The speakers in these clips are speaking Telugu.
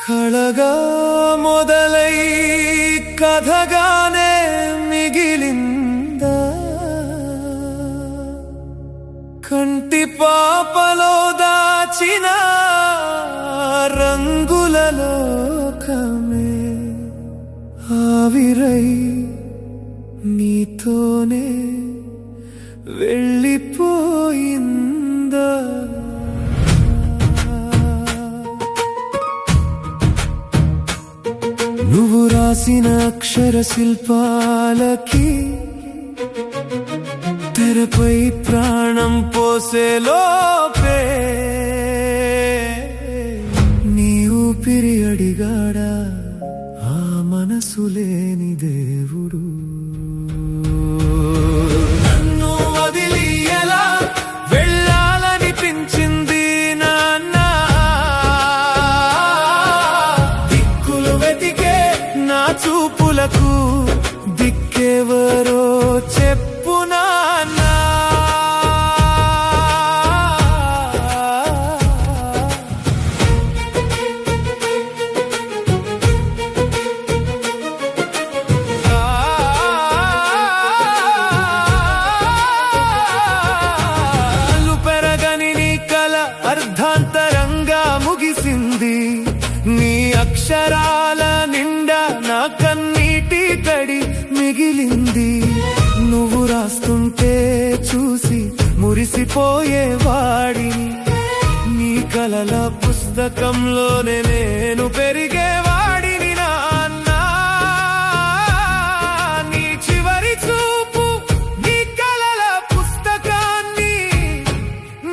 కళగా మొదలై కథగానే మిగిలిందా? కంటి పాపలో దాచిన రంగుల లోకమే ఆవిరై నీతోనే వెళ్ళిపోయిందా? నువ్వు రాసిన అక్షర శిల్పాలకి తెరపై ప్రాణం పోసే లోపే నీ ఊపిరి అడిగాడా ఆ మనసు లేని దేవుడు? నన్ను వదిలి ఎలా వెళ్ళాలనిపించింది నాన్న? దిక్కులు వెతికే నా చూపులకు దిక్కెవరో చెప్పు నాన్న. అర్ధాంతరంగా ముగిసింది నీ అక్షరాల నిండా నా కన్నీటి తడి మిగిలింది. నువ్వు రాస్తుంటే చూసి మురిసిపోయేవాడిని, నీ కలల పుస్తకంలోనే నేను పెరిగేవాడిని నాన్న. నీ చివరి చూపు నీ కలల పుస్తకాన్ని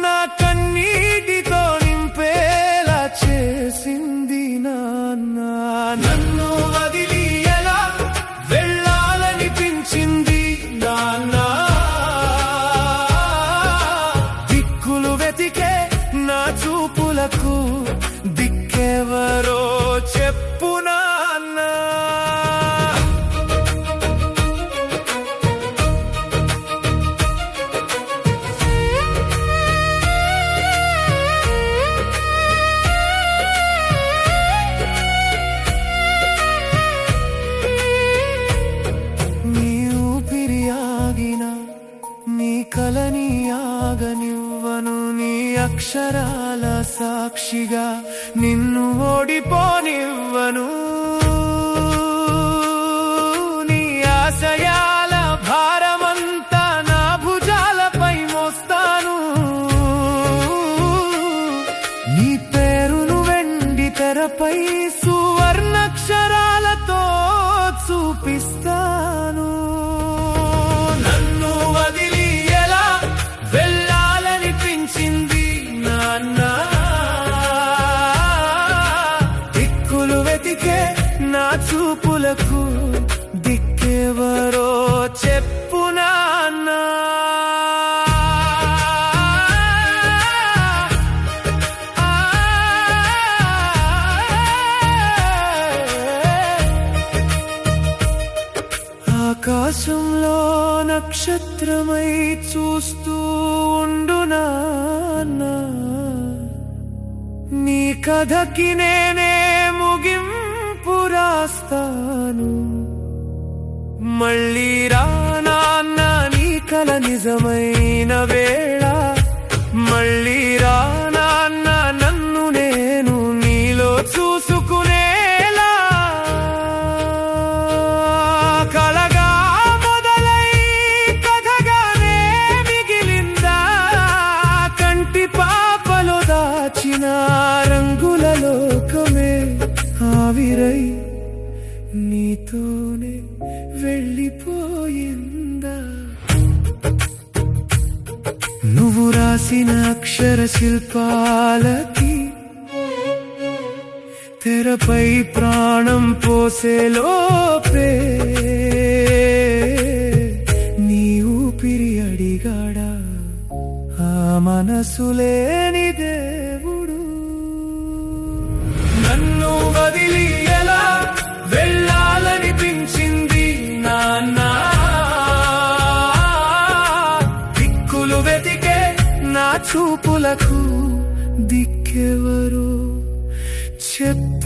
నా కన్నీటితో నింపేలా చేసింది నాన్న. నన్ను వదిలి ఎలా వెళ్ళాలనిపించింది నాన్న? దిక్కులు వెతికే నా చూపులకు దిక్కెవరో చెప్పు నాన్న. నీ కలని ఆగనివ్వను, నీ అక్షరాల సాక్షిగా నిన్ను ఓడిపోనివ్వను. నీ ఆశయాల భారమంతా నా భుజాలపై మోస్తాను. నీ పేరును వెండి తెరపై సువర్ణాక్షరాలతో చూపిస్తాను. దిక్కులు వెతికే నా చూపులకు దిక్కెవరో చెప్పు నాన్న. ఆకాశంలో నక్షత్రమై చూస్తూ ఉండు నాన్న, నీ కథకి నేనే ముగింపు రాస్తాను. మళ్ళీ రా నాన్న నీ కల నిజమైన వేళ, మళ్ళీ రా నాన్న నన్ను నేను నీలో చూసుకునేలా. కలగా మొదలై కథగానే మిగిలిందా? కంటి పాపలో దాచిన రంగుల లోకమే ఆవిరై నీతోనే వెళ్ళిపోయిందా? నువ్వు రాసిన అక్షర శిల్పాలకి తెరపై ప్రాణం పోసే లోపే నీ ఊపిరి అడిగాడా ఆ మనసు లేని దేవుడు? నన్ను వదిలి ఎలా వెళ్ళాలనిపించింది నాన్న? దిక్కులు వెతికే నా చూపులకు దిక్కెవరో చెప్పు